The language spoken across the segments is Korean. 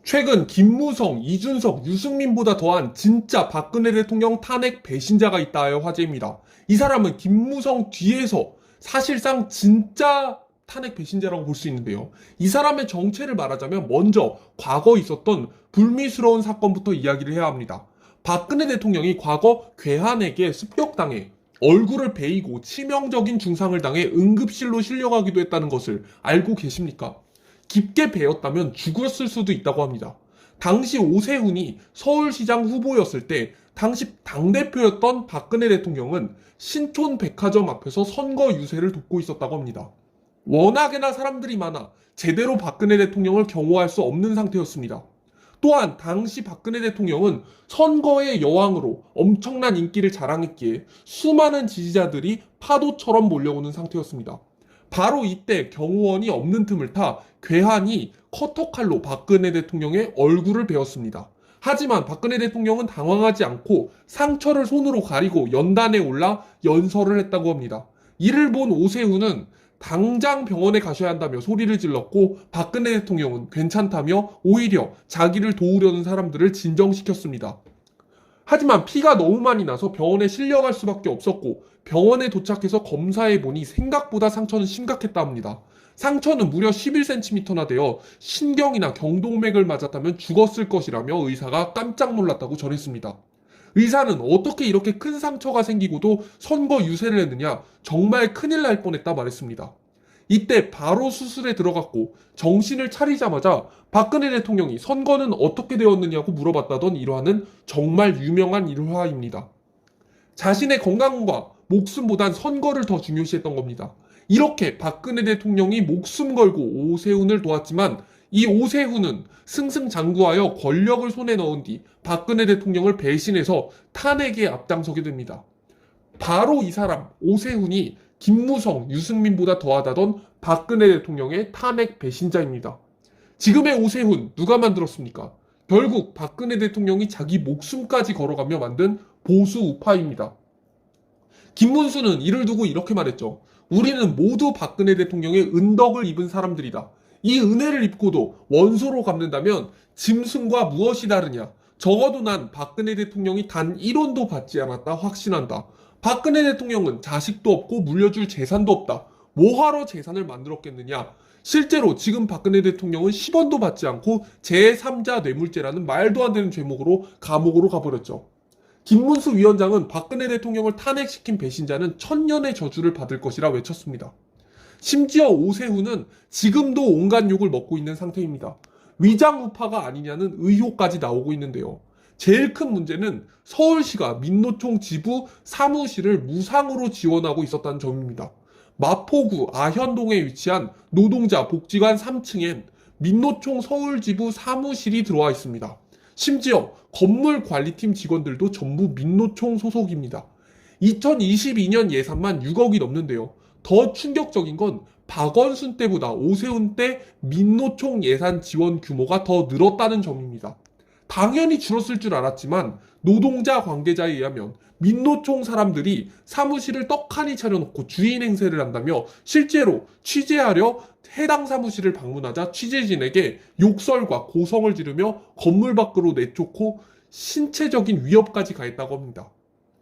최근 김무성, 이준석, 유승민보다 더한 진짜 박근혜 대통령 탄핵 배신자가 있다 하여 화제입니다. 이 사람은 김무성 뒤에서 사실상 진짜 탄핵 배신자라고 볼 수 있는데요. 이 사람의 정체를 말하자면 먼저 과거 있었던 불미스러운 사건부터 이야기를 해야 합니다. 박근혜 대통령이 과거 괴한에게 습격당해 얼굴을 베이고 치명적인 중상을 당해 응급실로 실려가기도 했다는 것을 알고 계십니까? 깊게 베었다면 죽었을 수도 있다고 합니다. 당시 오세훈이 서울시장 후보였을 때 당시 당대표였던 박근혜 대통령은 신촌 백화점 앞에서 선거 유세를 돕고 있었다고 합니다. 워낙에나 사람들이 많아 제대로 박근혜 대통령을 경호할 수 없는 상태였습니다. 또한 당시 박근혜 대통령은 선거의 여왕으로 엄청난 인기를 자랑했기에 수많은 지지자들이 파도처럼 몰려오는 상태였습니다. 바로 이때 경호원이 없는 틈을 타 괴한이 커터칼로 박근혜 대통령의 얼굴을 베었습니다. 하지만 박근혜 대통령은 당황하지 않고 상처를 손으로 가리고 연단에 올라 연설을 했다고 합니다. 이를 본 오세훈은 당장 병원에 가셔야 한다며 소리를 질렀고 박근혜 대통령은 괜찮다며 오히려 자기를 도우려는 사람들을 진정시켰습니다. 하지만 피가 너무 많이 나서 병원에 실려갈 수밖에 없었고 병원에 도착해서 검사해보니 생각보다 상처는 심각했다 합니다. 상처는 무려 11cm나 되어 신경이나 경동맥을 맞았다면 죽었을 것이라며 의사가 깜짝 놀랐다고 전했습니다. 의사는 어떻게 이렇게 큰 상처가 생기고도 선거 유세를 했느냐, 정말 큰일 날 뻔했다 말했습니다. 이때 바로 수술에 들어갔고 정신을 차리자마자 박근혜 대통령이 선거는 어떻게 되었느냐고 물어봤다던 일화는 정말 유명한 일화입니다. 자신의 건강과 목숨보단 선거를 더 중요시했던 겁니다. 이렇게 박근혜 대통령이 목숨 걸고 오세훈을 도왔지만 이 오세훈은 승승장구하여 권력을 손에 넣은 뒤 박근혜 대통령을 배신해서 탄핵에 앞장서게 됩니다. 바로 이 사람 오세훈이 김무성, 유승민보다 더하다던 박근혜 대통령의 탄핵 배신자입니다. 지금의 오세훈 누가 만들었습니까? 결국 박근혜 대통령이 자기 목숨까지 걸어가며 만든 보수 우파입니다. 김문수는 이를 두고 이렇게 말했죠. 우리는 모두 박근혜 대통령의 은덕을 입은 사람들이다. 이 은혜를 입고도 원소로 갚는다면 짐승과 무엇이 다르냐? 적어도 난 박근혜 대통령이 단 1원도 받지 않았다 확신한다. 박근혜 대통령은 자식도 없고 물려줄 재산도 없다. 뭐하러 재산을 만들었겠느냐? 실제로 지금 박근혜 대통령은 10원도 받지 않고 제3자 뇌물죄라는 말도 안 되는 죄목으로 감옥으로 가버렸죠. 김문수 위원장은 박근혜 대통령을 탄핵시킨 배신자는 천년의 저주를 받을 것이라 외쳤습니다. 심지어 오세훈은 지금도 온갖 욕을 먹고 있는 상태입니다. 위장우파가 아니냐는 의혹까지 나오고 있는데요. 제일 큰 문제는 서울시가 민노총 지부 사무실을 무상으로 지원하고 있었다는 점입니다. 마포구 아현동에 위치한 노동자 복지관 3층엔 민노총 서울지부 사무실이 들어와 있습니다. 심지어 건물 관리팀 직원들도 전부 민노총 소속입니다. 2022년 예산만 6억이 넘는데요. 더 충격적인 건 박원순 때보다 오세훈 때 민노총 예산 지원 규모가 더 늘었다는 점입니다. 당연히 줄었을 줄 알았지만 노동자 관계자에 의하면 민노총 사람들이 사무실을 떡하니 차려놓고 주인 행세를 한다며 실제로 취재하려 해당 사무실을 방문하자 취재진에게 욕설과 고성을 지르며 건물 밖으로 내쫓고 신체적인 위협까지 가했다고 합니다.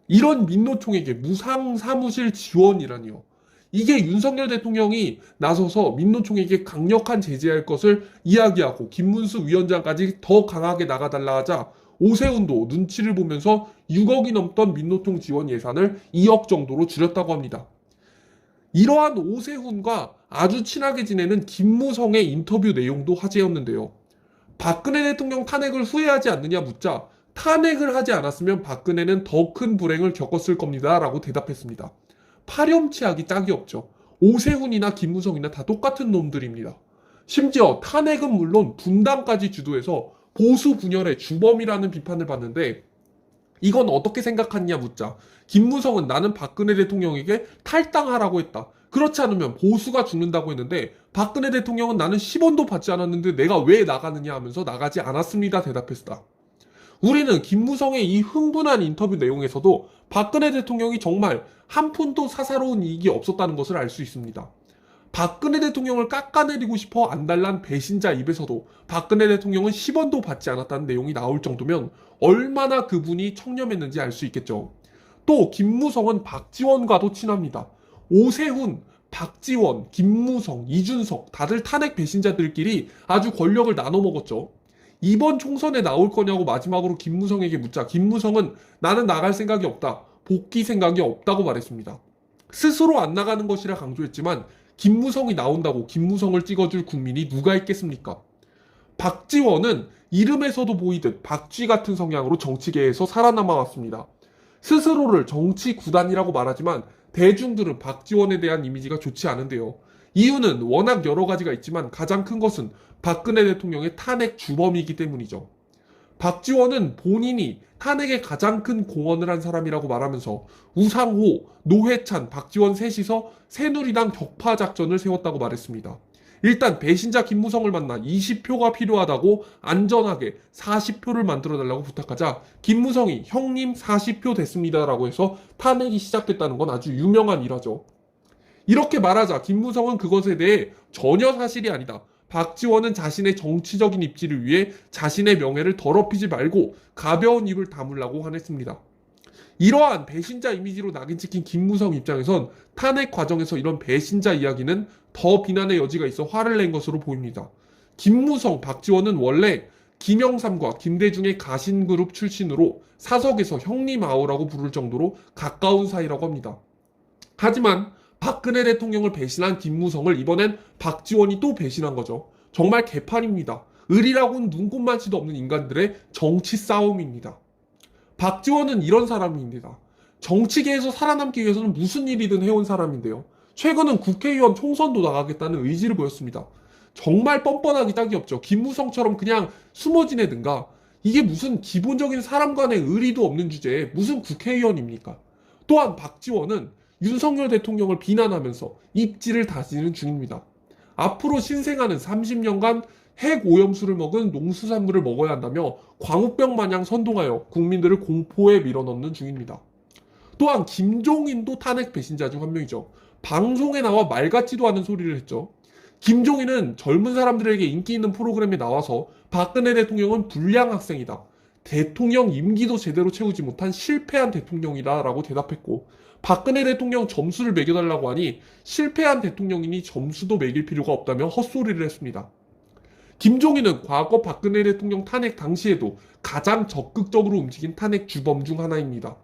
이런 민노총에게 무상 사무실 지원이라니요. 이게 윤석열 대통령이 나서서 민노총에게 강력한 제재할 것을 이야기하고 김문수 위원장까지 더 강하게 나가달라 하자 오세훈도 눈치를 보면서 6억이 넘던 민노총 지원 예산을 2억 정도로 줄였다고 합니다. 이러한 오세훈과 아주 친하게 지내는 김무성의 인터뷰 내용도 화제였는데요. 박근혜 대통령 탄핵을 후회하지 않느냐 묻자 탄핵을 하지 않았으면 박근혜는 더 큰 불행을 겪었을 겁니다 라고 대답했습니다. 파렴치하기 짝이 없죠. 오세훈이나 김무성이나 다 똑같은 놈들입니다. 심지어 탄핵은 물론 분당까지 주도해서 보수 분열의 주범이라는 비판을 받는데 이건 어떻게 생각하느냐 묻자 김무성은 나는 박근혜 대통령에게 탈당하라고 했다. 그렇지 않으면 보수가 죽는다고 했는데 박근혜 대통령은 나는 10원도 받지 않았는데 내가 왜 나가느냐 하면서 나가지 않았습니다 대답했다. 우리는 김무성의 이 흥분한 인터뷰 내용에서도 박근혜 대통령이 정말 한 푼도 사사로운 이익이 없었다는 것을 알 수 있습니다. 박근혜 대통령을 깎아내리고 싶어 안달난 배신자 입에서도 박근혜 대통령은 10원도 받지 않았다는 내용이 나올 정도면 얼마나 그분이 청렴했는지 알 수 있겠죠. 또 김무성은 박지원과도 친합니다. 오세훈, 박지원, 김무성, 이준석 다들 탄핵 배신자들끼리 아주 권력을 나눠 먹었죠. 이번 총선에 나올 거냐고 마지막으로 김무성에게 묻자 김무성은 나는 나갈 생각이 없다. 복귀 생각이 없다고 말했습니다. 스스로 안 나가는 것이라 강조했지만 김무성이 나온다고 김무성을 찍어줄 국민이 누가 있겠습니까? 박지원은 이름에서도 보이듯 박쥐 같은 성향으로 정치계에서 살아남아 왔습니다. 스스로를 정치 구단이라고 말하지만 대중들은 박지원에 대한 이미지가 좋지 않은데요. 이유는 워낙 여러 가지가 있지만 가장 큰 것은 박근혜 대통령의 탄핵 주범이기 때문이죠. 박지원은 본인이 탄핵에 가장 큰 공헌을 한 사람이라고 말하면서 우상호, 노회찬, 박지원 셋이서 새누리당 격파 작전을 세웠다고 말했습니다. 일단 배신자 김무성을 만나 20표가 필요하다고 안전하게 40표를 만들어달라고 부탁하자 김무성이 형님 40표 됐습니다라고 해서 탄핵이 시작됐다는 건 아주 유명한 일화죠. 이렇게 말하자 김무성은 그것에 대해 전혀 사실이 아니다. 박지원은 자신의 정치적인 입지를 위해 자신의 명예를 더럽히지 말고 가벼운 입을 다물라고 화냈습니다. 이러한 배신자 이미지로 낙인 찍힌 김무성 입장에선 탄핵 과정에서 이런 배신자 이야기는 더 비난의 여지가 있어 화를 낸 것으로 보입니다. 김무성, 박지원은 원래 김영삼과 김대중의 가신그룹 출신으로 사석에서 형님 아오라고 부를 정도로 가까운 사이라고 합니다. 하지만 박근혜 대통령을 배신한 김무성을 이번엔 박지원이 또 배신한 거죠. 정말 개판입니다. 을이라고는 눈꼽만치도 없는 인간들의 정치 싸움입니다. 박지원은 이런 사람입니다. 정치계에서 살아남기 위해서는 무슨 일이든 해온 사람인데요. 최근은 국회의원 총선도 나가겠다는 의지를 보였습니다. 정말 뻔뻔하기 딱이 없죠. 김무성처럼 그냥 숨어 지내든가 이게 무슨 기본적인 사람 간의 의리도 없는 주제에 무슨 국회의원입니까? 또한 박지원은 윤석열 대통령을 비난하면서 입지를 다지는 중입니다. 앞으로 신생아는 30년간 핵 오염수를 먹은 농수산물을 먹어야 한다며 광우병 마냥 선동하여 국민들을 공포에 밀어넣는 중입니다. 또한 김종인도 탄핵 배신자 중 한 명이죠. 방송에 나와 말 같지도 않은 소리를 했죠. 김종인은 젊은 사람들에게 인기 있는 프로그램에 나와서 박근혜 대통령은 불량 학생이다. 대통령 임기도 제대로 채우지 못한 실패한 대통령이다 라고 대답했고 박근혜 대통령 점수를 매겨달라고 하니 실패한 대통령이니 점수도 매길 필요가 없다며 헛소리를 했습니다. 김종인은 과거 박근혜 대통령 탄핵 당시에도 가장 적극적으로 움직인 탄핵 주범 중 하나입니다.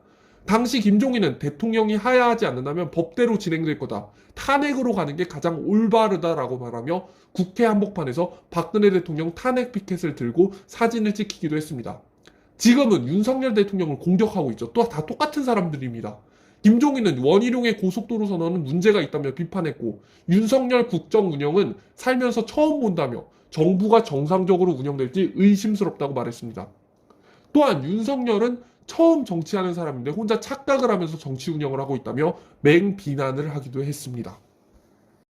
당시 김종인은 대통령이 하야하지 않는다면 법대로 진행될 거다. 탄핵으로 가는 게 가장 올바르다라고 말하며 국회 한복판에서 박근혜 대통령 탄핵 피켓을 들고 사진을 찍히기도 했습니다. 지금은 윤석열 대통령을 공격하고 있죠. 또 다 똑같은 사람들입니다. 김종인은 원희룡의 고속도로 선언은 문제가 있다며 비판했고 윤석열 국정 운영은 살면서 처음 본다며 정부가 정상적으로 운영될지 의심스럽다고 말했습니다. 또한 윤석열은 처음 정치하는 사람인데 혼자 착각을 하면서 정치 운영을 하고 있다며 맹비난을 하기도 했습니다.